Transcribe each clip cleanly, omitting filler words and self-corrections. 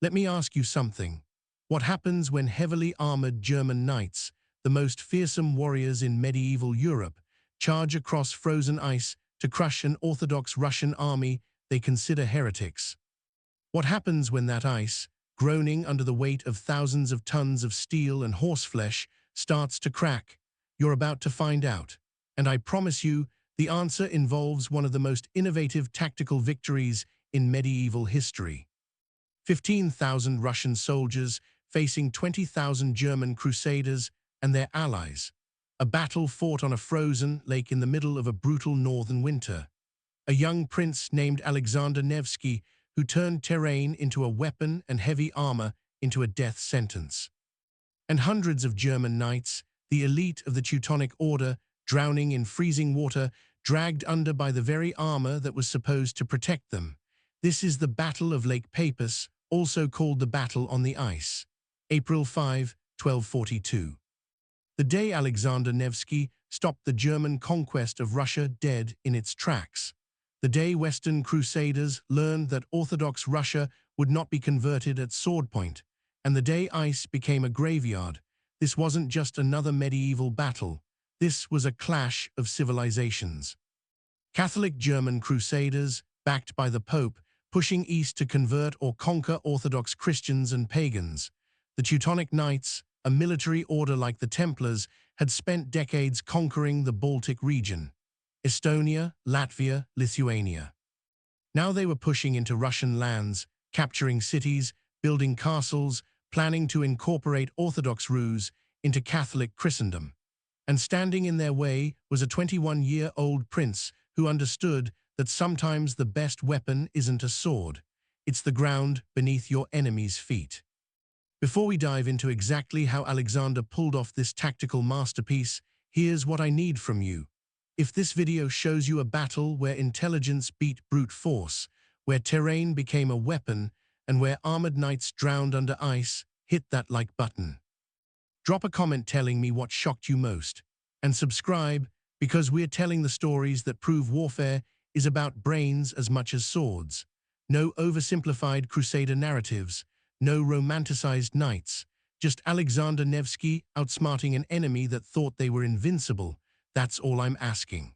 Let me ask you something. What happens when heavily armored German knights, the most fearsome warriors in medieval Europe, charge across frozen ice to crush an Orthodox Russian army they consider heretics? What happens when that ice, groaning under the weight of thousands of tons of steel and horseflesh, starts to crack? You're about to find out. And I promise you, the answer involves one of the most innovative tactical victories in medieval history. 15,000 Russian soldiers facing 20,000 German crusaders and their allies. A battle fought on a frozen lake in the middle of a brutal northern winter. A young prince named Alexander Nevsky who turned terrain into a weapon and heavy armor into a death sentence. And hundreds of German knights, the elite of the Teutonic Order, drowning in freezing water, dragged under by the very armor that was supposed to protect them. This is the Battle of Lake Peipus, also called the Battle on the Ice. April 5, 1242. The day Alexander Nevsky stopped the German conquest of Russia dead in its tracks. The day Western crusaders learned that Orthodox Russia would not be converted at sword point, and the day ice became a graveyard. This wasn't just another medieval battle. This was a clash of civilizations. Catholic German crusaders, backed by the Pope, pushing east to convert or conquer Orthodox Christians and pagans. The Teutonic Knights, a military order like the Templars, had spent decades conquering the Baltic region. Estonia, Latvia, Lithuania. Now they were pushing into Russian lands, capturing cities, building castles, planning to incorporate Orthodox Rus into Catholic Christendom. And standing in their way was a 21-year-old prince who understood that sometimes the best weapon isn't a sword, it's the ground beneath your enemy's feet. Before we dive into exactly how Alexander pulled off this tactical masterpiece, here's what I need from you. If this video shows you a battle where intelligence beat brute force, where terrain became a weapon, and where armored knights drowned under ice, hit that like button. Drop a comment telling me what shocked you most. And subscribe, because we're telling the stories that prove warfare is about brains as much as swords. No oversimplified crusader narratives, no romanticized knights, just Alexander Nevsky outsmarting an enemy that thought they were invincible. That's all I'm asking.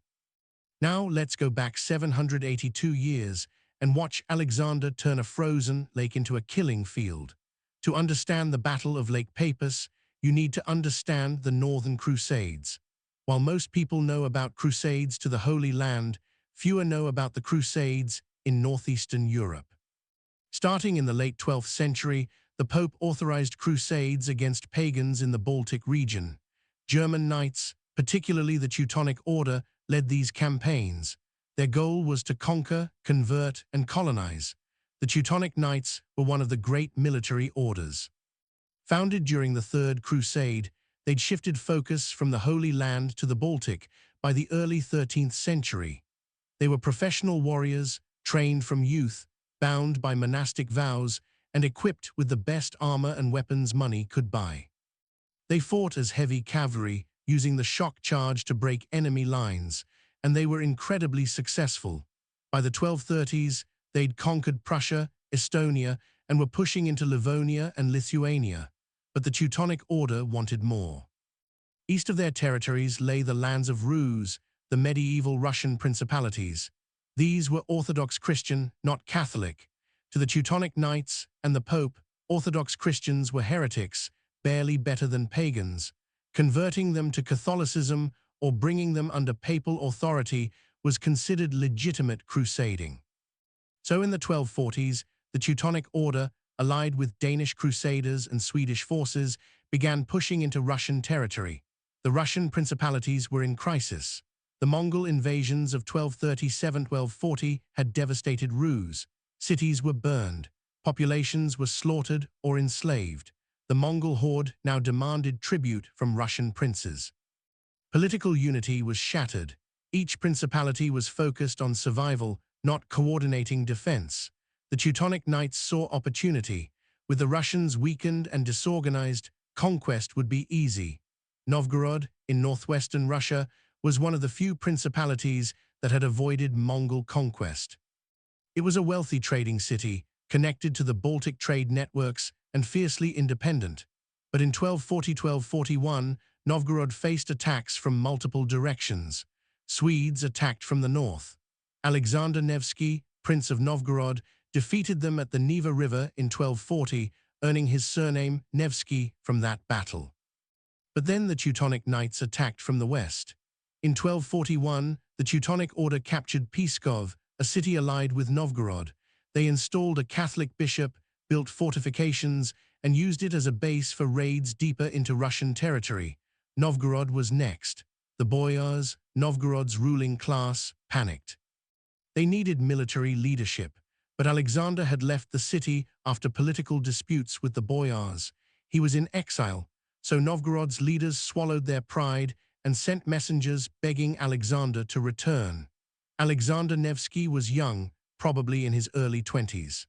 Now let's go back 782 years and watch Alexander turn a frozen lake into a killing field. To understand the Battle of Lake Peipus, you need to understand the Northern Crusades. While most people know about crusades to the Holy Land, fewer know about the Crusades in northeastern Europe. Starting in the late 12th century, the Pope authorized crusades against pagans in the Baltic region. German knights, particularly the Teutonic Order, led these campaigns. Their goal was to conquer, convert, and colonize. The Teutonic Knights were one of the great military orders. Founded during the Third Crusade, they'd shifted focus from the Holy Land to the Baltic by the early 13th century. They were professional warriors, trained from youth, bound by monastic vows, and equipped with the best armor and weapons money could buy. They fought as heavy cavalry, using the shock charge to break enemy lines, and they were incredibly successful. By the 1230s, they'd conquered Prussia, Estonia, and were pushing into Livonia and Lithuania. But the Teutonic Order wanted more. East of their territories lay the lands of Rus, the medieval Russian principalities. These were Orthodox Christian, not Catholic. To the Teutonic Knights and the Pope, Orthodox Christians were heretics, barely better than pagans. Converting them to Catholicism or bringing them under papal authority was considered legitimate crusading. So in the 1240s, the Teutonic Order, allied with Danish crusaders and Swedish forces, began pushing into Russian territory. The Russian principalities were in crisis. The Mongol invasions of 1237–1240 had devastated Rus. Cities were burned. Populations were slaughtered or enslaved. The Mongol horde now demanded tribute from Russian princes. Political unity was shattered. Each principality was focused on survival, not coordinating defense. The Teutonic Knights saw opportunity. With the Russians weakened and disorganized, conquest would be easy. Novgorod, in northwestern Russia, was one of the few principalities that had avoided Mongol conquest. It was a wealthy trading city, connected to the Baltic trade networks and fiercely independent. But in 1240–1241, Novgorod faced attacks from multiple directions. Swedes attacked from the north. Alexander Nevsky, Prince of Novgorod, defeated them at the Neva River in 1240, earning his surname Nevsky from that battle. But then the Teutonic Knights attacked from the west. In 1241, the Teutonic Order captured Pskov, a city allied with Novgorod. They installed a Catholic bishop, built fortifications, and used it as a base for raids deeper into Russian territory. Novgorod was next. The boyars, Novgorod's ruling class, panicked. They needed military leadership, but Alexander had left the city after political disputes with the boyars. He was in exile, so Novgorod's leaders swallowed their pride and sent messengers begging Alexander to return. Alexander Nevsky was young, probably in his early 20s.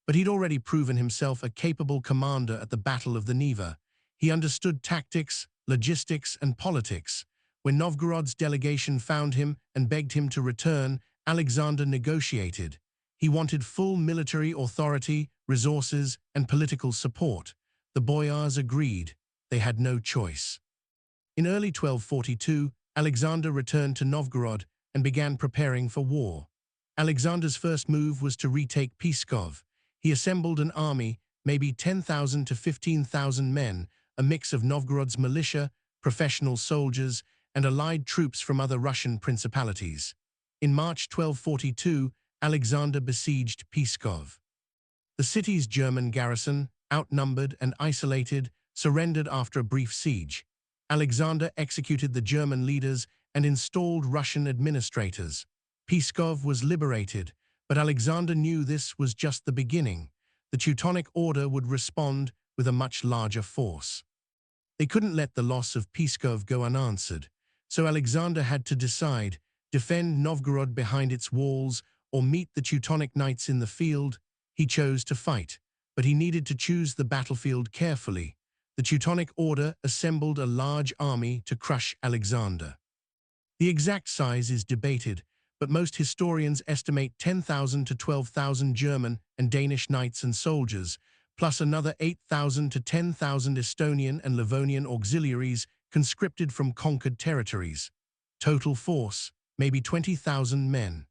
But he'd already proven himself a capable commander at the Battle of the Neva. He understood tactics, logistics, and politics. When Novgorod's delegation found him and begged him to return, Alexander negotiated. He wanted full military authority, resources, and political support. The boyars agreed. They had no choice. In early 1242, Alexander returned to Novgorod and began preparing for war. Alexander's first move was to retake Pskov. He assembled an army, maybe 10,000 to 15,000 men, a mix of Novgorod's militia, professional soldiers, and allied troops from other Russian principalities. In March 1242, Alexander besieged Pskov. The city's German garrison, outnumbered and isolated, surrendered after a brief siege. Alexander executed the German leaders and installed Russian administrators. Pskov was liberated, but Alexander knew this was just the beginning. The Teutonic Order would respond with a much larger force. They couldn't let the loss of Pskov go unanswered, so Alexander had to decide: defend Novgorod behind its walls or meet the Teutonic Knights in the field. He chose to fight, but he needed to choose the battlefield carefully. The Teutonic Order assembled a large army to crush Alexander. The exact size is debated, but most historians estimate 10,000 to 12,000 German and Danish knights and soldiers, plus another 8,000 to 10,000 Estonian and Livonian auxiliaries conscripted from conquered territories. Total force, maybe 20,000 men.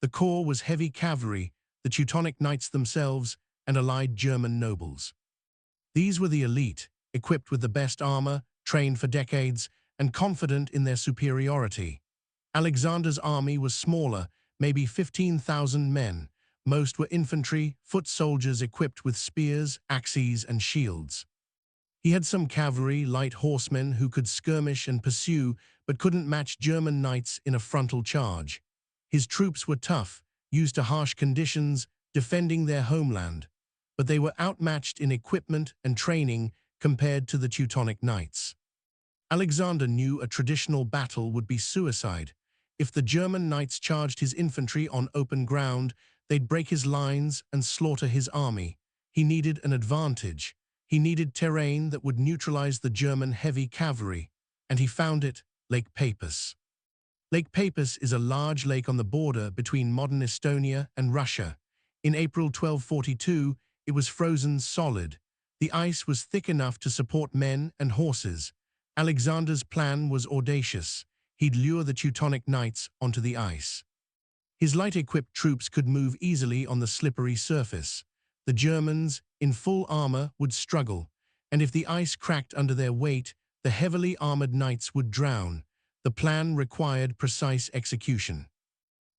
The core was heavy cavalry, the Teutonic Knights themselves, and allied German nobles. These were the elite, equipped with the best armor, trained for decades, and confident in their superiority. Alexander's army was smaller, maybe 15,000 men. Most were infantry, foot soldiers equipped with spears, axes, and shields. He had some cavalry, light horsemen who could skirmish and pursue, but couldn't match German knights in a frontal charge. His troops were tough, used to harsh conditions, defending their homeland. But they were outmatched in equipment and training compared to the Teutonic Knights. Alexander knew a traditional battle would be suicide. If the German knights charged his infantry on open ground, they'd break his lines and slaughter his army. He needed an advantage. He needed terrain that would neutralize the German heavy cavalry. And he found it: Lake Peipus. Lake Peipus is a large lake on the border between modern Estonia and Russia. In April 1242, it was frozen solid. The ice was thick enough to support men and horses. Alexander's plan was audacious. He'd lure the Teutonic Knights onto the ice. His light-equipped troops could move easily on the slippery surface. The Germans, in full armor, would struggle, and if the ice cracked under their weight, the heavily armored knights would drown. The plan required precise execution.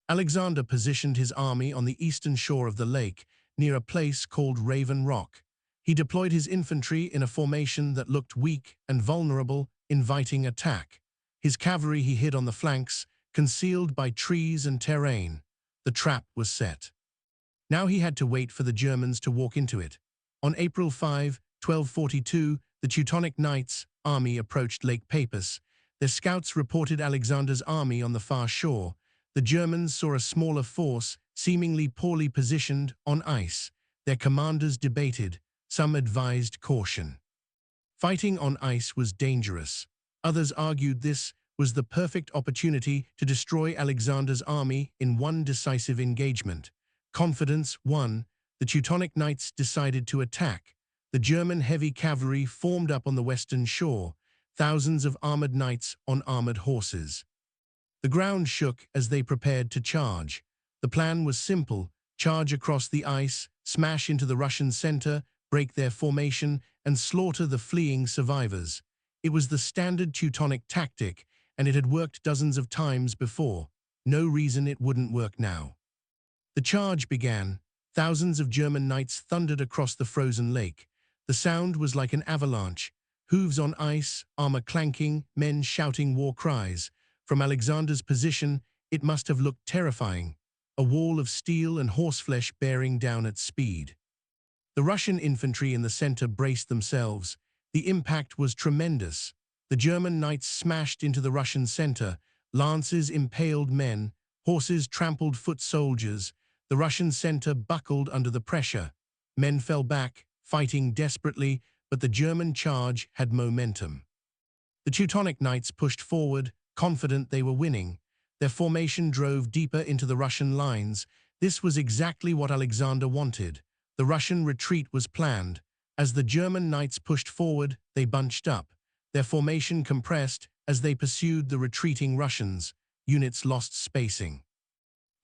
Alexander positioned his army on the eastern shore of the lake, near a place called Raven Rock. He deployed his infantry in a formation that looked weak and vulnerable, inviting attack. His cavalry he hid on the flanks, concealed by trees and terrain. The trap was set. Now he had to wait for the Germans to walk into it. On April 5, 1242, the Teutonic Knights' army approached Lake Peipus. Their scouts reported Alexander's army on the far shore. The Germans saw a smaller force, seemingly poorly positioned, on ice. Their commanders debated. Some advised caution. Fighting on ice was dangerous. Others argued this was the perfect opportunity to destroy Alexander's army in one decisive engagement. Confidence won, The Teutonic Knights decided to attack. The German heavy cavalry formed up on the western shore, thousands of armored knights on armored horses. The ground shook as they prepared to charge. The plan was simple: charge across the ice, smash into the Russian center, break their formation, and slaughter the fleeing survivors. It was the standard Teutonic tactic, and it had worked dozens of times before. No reason it wouldn't work now. The charge began. Thousands of German knights thundered across the frozen lake. The sound was like an avalanche: hooves on ice, armor clanking, men shouting war cries. From Alexander's position, it must have looked terrifying: a wall of steel and horseflesh bearing down at speed. The Russian infantry in the center braced themselves. The impact was tremendous. The German knights smashed into the Russian center. Lances impaled men, horses trampled foot soldiers. The Russian center buckled under the pressure. Men fell back, fighting desperately, but the German charge had momentum. The Teutonic Knights pushed forward, confident they were winning. Their formation drove deeper into the Russian lines. This was exactly what Alexander wanted. The Russian retreat was planned. As the German knights pushed forward, they bunched up. Their formation compressed as they pursued the retreating Russians. Units lost spacing.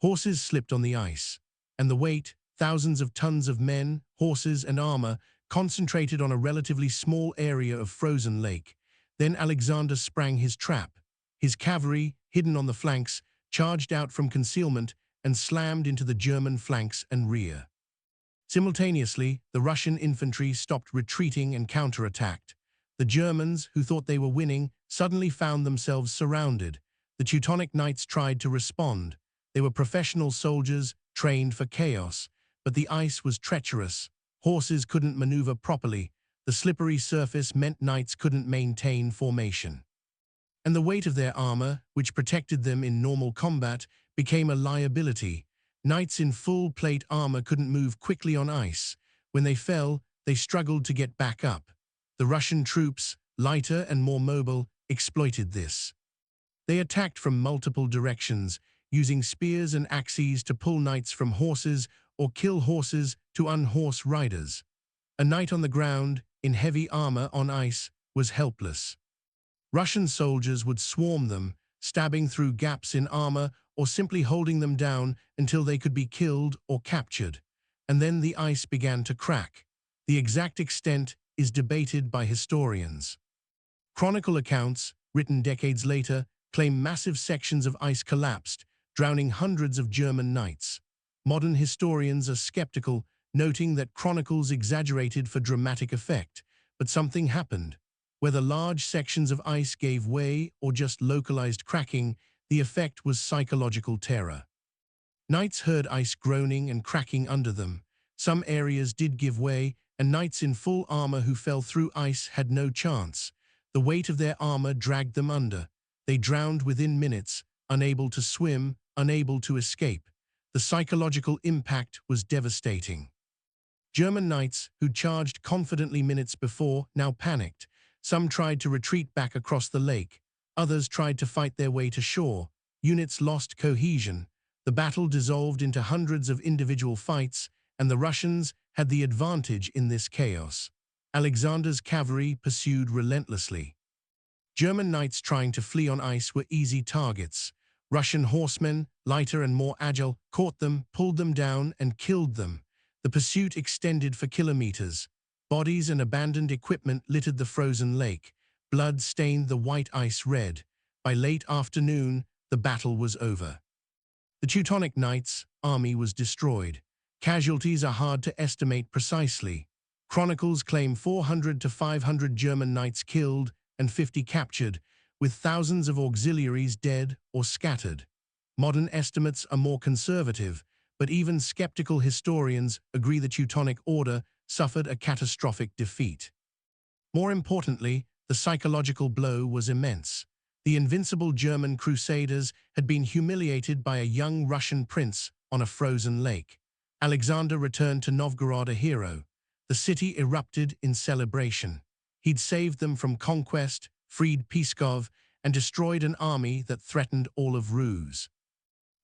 Horses slipped on the ice, and the weight, thousands of tons of men, horses, and armor, concentrated on a relatively small area of frozen lake. Then Alexander sprang his trap. His cavalry, hidden on the flanks, charged out from concealment and slammed into the German flanks and rear. Simultaneously, the Russian infantry stopped retreating and counterattacked. The Germans, who thought they were winning, suddenly found themselves surrounded. The Teutonic Knights tried to respond. They were professional soldiers, trained for chaos, but the ice was treacherous. Horses couldn't maneuver properly. The slippery surface meant knights couldn't maintain formation. And the weight of their armor, which protected them in normal combat, became a liability. Knights in full-plate armor couldn't move quickly on ice. When they fell, they struggled to get back up. The Russian troops, lighter and more mobile, exploited this. They attacked from multiple directions, using spears and axes to pull knights from horses or kill horses to unhorse riders. A knight on the ground, in heavy armor on ice, was helpless. Russian soldiers would swarm them, stabbing through gaps in armor or simply holding them down until they could be killed or captured. And then the ice began to crack. The exact extent is debated by historians. Chronicle accounts, written decades later, claim massive sections of ice collapsed, drowning hundreds of German knights. Modern historians are skeptical, noting that chronicles exaggerated for dramatic effect, but something happened. Whether large sections of ice gave way or just localized cracking, the effect was psychological terror. Knights heard ice groaning and cracking under them. Some areas did give way, and knights in full armor who fell through ice had no chance. The weight of their armor dragged them under. They drowned within minutes, unable to swim, unable to escape. The psychological impact was devastating. German knights, who'd charged confidently minutes before, now panicked. Some tried to retreat back across the lake. Others tried to fight their way to shore. Units lost cohesion. The battle dissolved into hundreds of individual fights, and the Russians had the advantage in this chaos. Alexander's cavalry pursued relentlessly. German knights trying to flee on ice were easy targets. Russian horsemen, lighter and more agile, caught them, pulled them down, and killed them. The pursuit extended for kilometers. Bodies and abandoned equipment littered the frozen lake. Blood stained the white ice red. By late afternoon, the battle was over. The Teutonic Knights' army was destroyed. Casualties are hard to estimate precisely. Chronicles claim 400 to 500 German knights killed and 50 captured, with thousands of auxiliaries dead or scattered. Modern estimates are more conservative, but even skeptical historians agree the Teutonic Order suffered a catastrophic defeat. More importantly, the psychological blow was immense. The invincible German crusaders had been humiliated by a young Russian prince on a frozen lake. Alexander returned to Novgorod a hero. The city erupted in celebration. He'd saved them from conquest, freed Pskov, and destroyed an army that threatened all of Rus.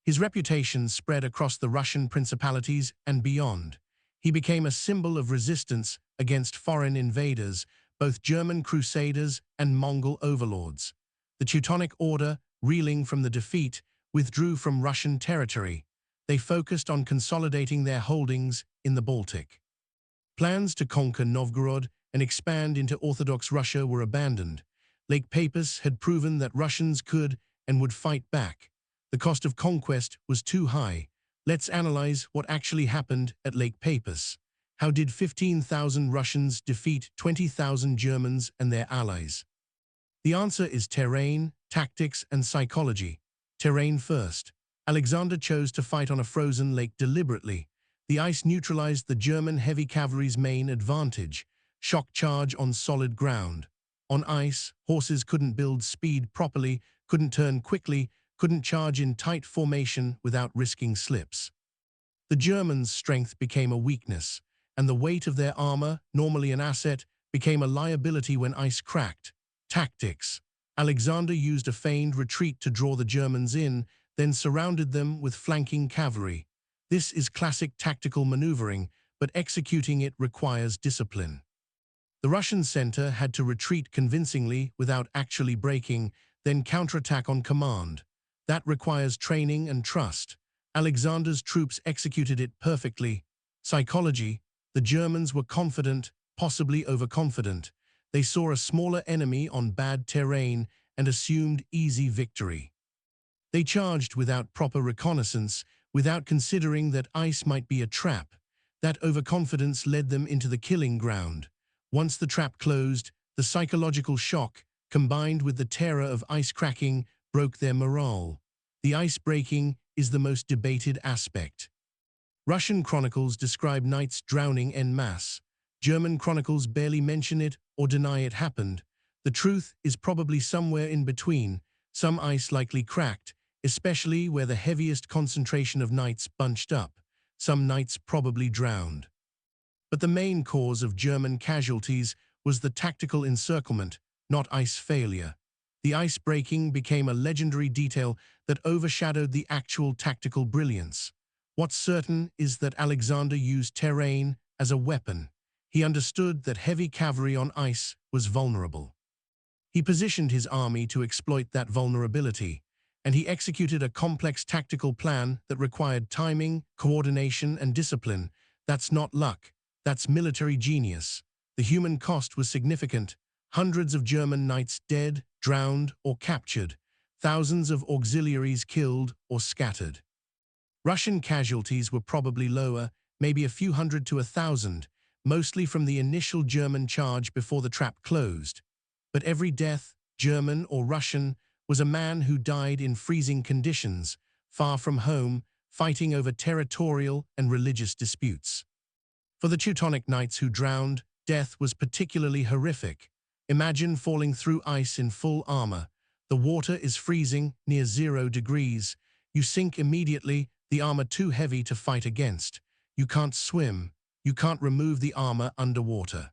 His reputation spread across the Russian principalities and beyond. He became a symbol of resistance against foreign invaders, both German crusaders and Mongol overlords. The Teutonic Order, reeling from the defeat, withdrew from Russian territory. They focused on consolidating their holdings in the Baltic. Plans to conquer Novgorod and expand into Orthodox Russia were abandoned. Lake Peipus had proven that Russians could and would fight back. The cost of conquest was too high. Let's analyze what actually happened at Lake Peipus. How did 15,000 Russians defeat 20,000 Germans and their allies? The answer is terrain, tactics, and psychology. Terrain first. Alexander chose to fight on a frozen lake deliberately. The ice neutralized the German heavy cavalry's main advantage: shock charge on solid ground. On ice, horses couldn't build speed properly, couldn't turn quickly, couldn't charge in tight formation without risking slips. The Germans' strength became a weakness, and the weight of their armor, normally an asset, became a liability when ice cracked. Tactics. Alexander used a feigned retreat to draw the Germans in, then surrounded them with flanking cavalry. This is classic tactical maneuvering, but executing it requires discipline. The Russian center had to retreat convincingly without actually breaking, then counterattack on command. That requires training and trust. Alexander's troops executed it perfectly. Psychology. The Germans were confident, possibly overconfident. They saw a smaller enemy on bad terrain and assumed easy victory. They charged without proper reconnaissance, without considering that ice might be a trap. That overconfidence led them into the killing ground. Once the trap closed, the psychological shock, combined with the terror of ice cracking, broke their morale. The ice breaking is the most debated aspect. Russian chronicles describe knights drowning en masse. German chronicles barely mention it or deny it happened. The truth is probably somewhere in between. Some ice likely cracked, especially where the heaviest concentration of knights bunched up. Some knights probably drowned. But the main cause of German casualties was the tactical encirclement, not ice failure. The ice breaking became a legendary detail that overshadowed the actual tactical brilliance. What's certain is that Alexander used terrain as a weapon. He understood that heavy cavalry on ice was vulnerable. He positioned his army to exploit that vulnerability, and he executed a complex tactical plan that required timing, coordination, and discipline. That's not luck. That's military genius. The human cost was significant. Hundreds of German knights dead, drowned, or captured. Thousands of auxiliaries killed or scattered. Russian casualties were probably lower, maybe a few hundred to 1,000, mostly from the initial German charge before the trap closed. But every death, German or Russian, was a man who died in freezing conditions, far from home, fighting over territorial and religious disputes. For the Teutonic Knights who drowned, death was particularly horrific. Imagine falling through ice in full armor. The water is freezing, near 0 degrees. You sink immediately, the armor too heavy to fight against. You can't swim. You can't remove the armor underwater.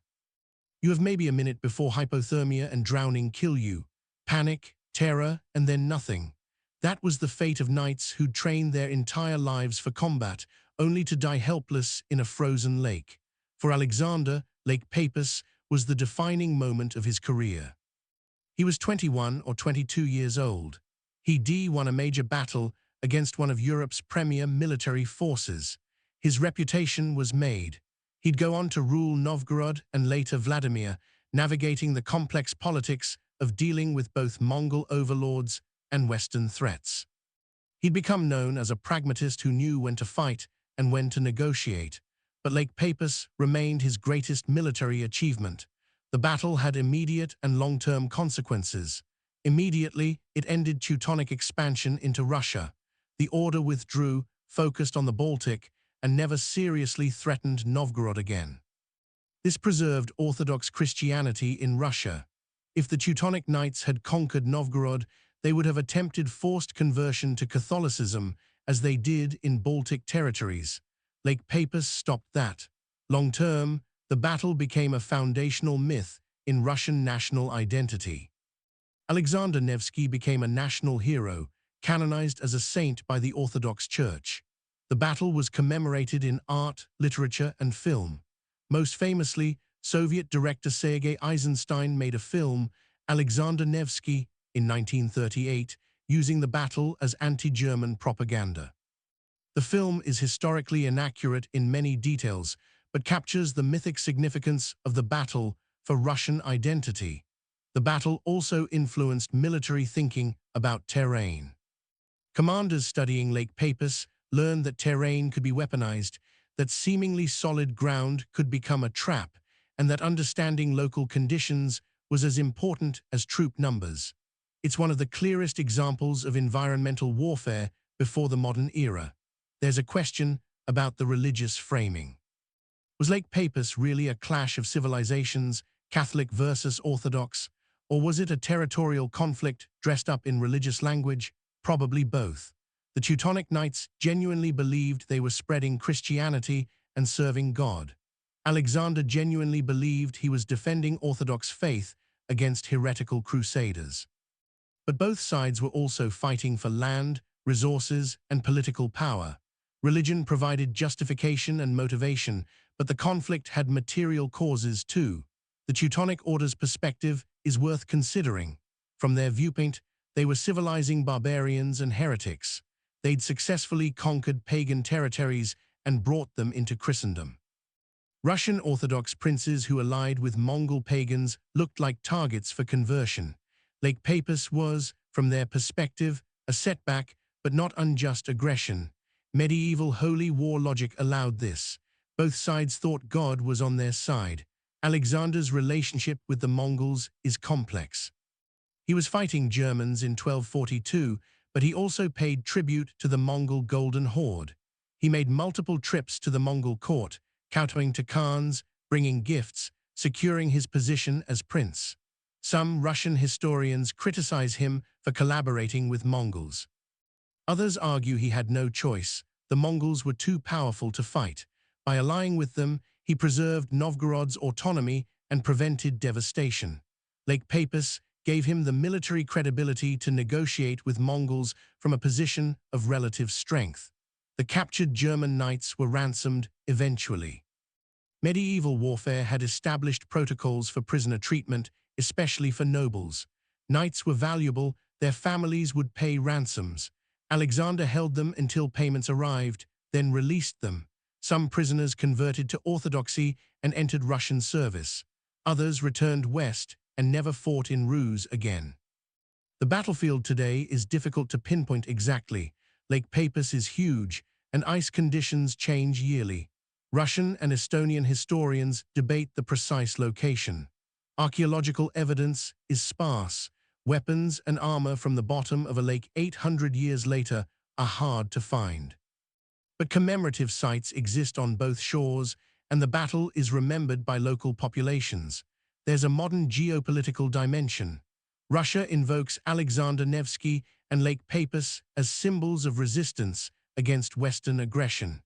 You have maybe a minute before hypothermia and drowning kill you. Panic, terror, and then nothing. That was the fate of knights who'd trained their entire lives for combat, only to die helpless in a frozen lake. For Alexander, Lake Peipus was the defining moment of his career. He was 21 or 22 years old. He won a major battle against one of Europe's premier military forces. His reputation was made. He'd go on to rule Novgorod and later Vladimir, navigating the complex politics of dealing with both Mongol overlords and Western threats. He'd become known as a pragmatist who knew when to fight and when to negotiate. But Lake Peipus remained his greatest military achievement. The battle had immediate and long-term consequences. Immediately, it ended Teutonic expansion into Russia. The order withdrew, focused on the Baltic, and never seriously threatened Novgorod again. This preserved Orthodox Christianity in Russia. If the Teutonic Knights had conquered Novgorod, they would have attempted forced conversion to Catholicism, as they did in Baltic territories. Lake Peipus stopped that. Long-term, the battle became a foundational myth in Russian national identity. Alexander Nevsky became a national hero, canonized as a saint by the Orthodox Church. The battle was commemorated in art, literature, and film. Most famously, Soviet director Sergei Eisenstein made a film, Alexander Nevsky, in 1938, using the battle as anti-German propaganda. The film is historically inaccurate in many details, but captures the mythic significance of the battle for Russian identity. The battle also influenced military thinking about terrain. Commanders studying Lake Peipus learned that terrain could be weaponized, that seemingly solid ground could become a trap, and that understanding local conditions was as important as troop numbers. It's one of the clearest examples of environmental warfare before the modern era. There's a question about the religious framing. Was Lake Peipus really a clash of civilizations, Catholic versus Orthodox, or was it a territorial conflict dressed up in religious language? Probably both. The Teutonic Knights genuinely believed they were spreading Christianity and serving God. Alexander genuinely believed he was defending Orthodox faith against heretical crusaders. But both sides were also fighting for land, resources, and political power. Religion provided justification and motivation, but the conflict had material causes too. The Teutonic Order's perspective is worth considering. From their viewpoint, they were civilizing barbarians and heretics. They'd successfully conquered pagan territories and brought them into Christendom. Russian Orthodox princes who allied with Mongol pagans looked like targets for conversion. Lake Peipus was, from their perspective, a setback, but not unjust aggression. Medieval holy war logic allowed this. Both sides thought God was on their side. Alexander's relationship with the Mongols is complex. He was fighting Germans in 1242, but he also paid tribute to the Mongol Golden Horde. He made multiple trips to the Mongol court, kowtowing to Khans, bringing gifts, securing his position as prince. Some Russian historians criticize him for collaborating with Mongols. Others argue he had no choice. The Mongols were too powerful to fight. By allying with them, he preserved Novgorod's autonomy and prevented devastation. Lake Peipus gave him the military credibility to negotiate with Mongols from a position of relative strength. The captured German knights were ransomed eventually. Medieval warfare had established protocols for prisoner treatment, especially for nobles. Knights were valuable, their families would pay ransoms. Alexander held them until payments arrived, then released them. Some prisoners converted to Orthodoxy and entered Russian service. Others returned west and never fought in Rus again. The battlefield today is difficult to pinpoint exactly. Lake Peipus is huge, and ice conditions change yearly. Russian and Estonian historians debate the precise location. Archaeological evidence is sparse. Weapons and armor from the bottom of a lake 800 years later are hard to find. But commemorative sites exist on both shores, and the battle is remembered by local populations. There's a modern geopolitical dimension. Russia invokes Alexander Nevsky and Lake Peipus as symbols of resistance against Western aggression.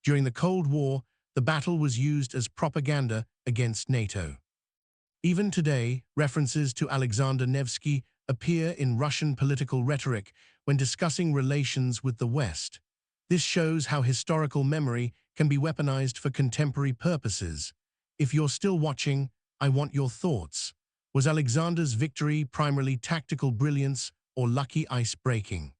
During the Cold War, the battle was used as propaganda against NATO. Even today, references to Alexander Nevsky appear in Russian political rhetoric when discussing relations with the West. This shows how historical memory can be weaponized for contemporary purposes. If you're still watching, I want your thoughts. Was Alexander's victory primarily tactical brilliance or lucky ice-breaking?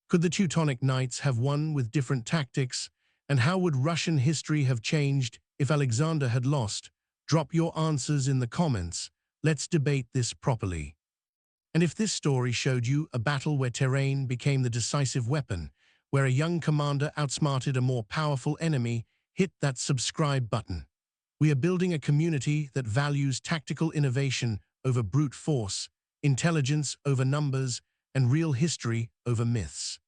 Could the Teutonic Knights have won with different tactics? And how would Russian history have changed if Alexander had lost? Drop your answers in the comments. Let's debate this properly. And if this story showed you a battle where terrain became the decisive weapon, where a young commander outsmarted a more powerful enemy, hit that subscribe button. We are building a community that values tactical innovation over brute force, intelligence over numbers, and real history over myths.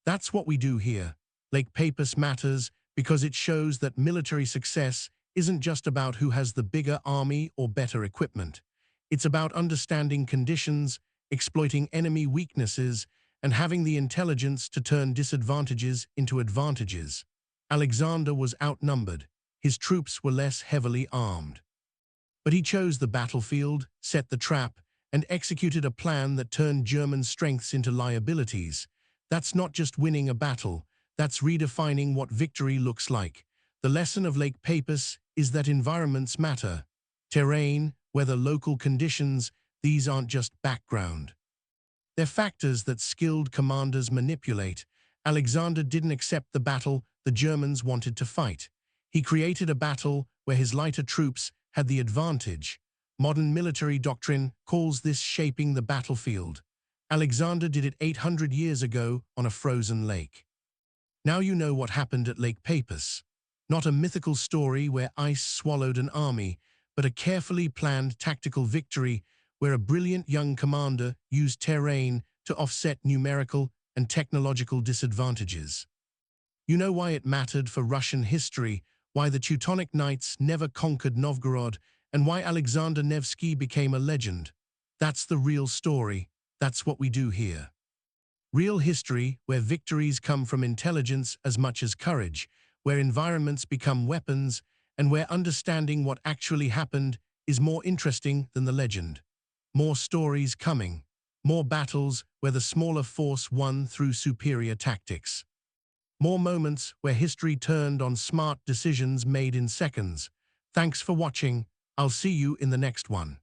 That's what we do here. Lake Peipus matters because it shows that military success isn't just about who has the bigger army or better equipment. It's about understanding conditions, exploiting enemy weaknesses, and having the intelligence to turn disadvantages into advantages. Alexander was outnumbered. His troops were less heavily armed. But he chose the battlefield, set the trap, and executed a plan that turned German strengths into liabilities. That's not just winning a battle, That's redefining what victory looks like. The lesson of Lake Peipus is that environments matter. Terrain, weather, local conditions, these aren't just background. They're factors that skilled commanders manipulate. Alexander didn't accept the battle the Germans wanted to fight. He created a battle where his lighter troops had the advantage. Modern military doctrine calls this shaping the battlefield. Alexander did it 800 years ago on a frozen lake. Now you know what happened at Lake Peipus. Not a mythical story where ice swallowed an army, but a carefully planned tactical victory where a brilliant young commander used terrain to offset numerical and technological disadvantages. You know why it mattered for Russian history, why the Teutonic Knights never conquered Novgorod, and why Alexander Nevsky became a legend. That's the real story. That's what we do here. Real history, where victories come from intelligence as much as courage, where environments become weapons, and where understanding what actually happened is more interesting than the legend. More stories coming. More battles where the smaller force won through superior tactics. More moments where history turned on smart decisions made in seconds. Thanks for watching. I'll see you in the next one.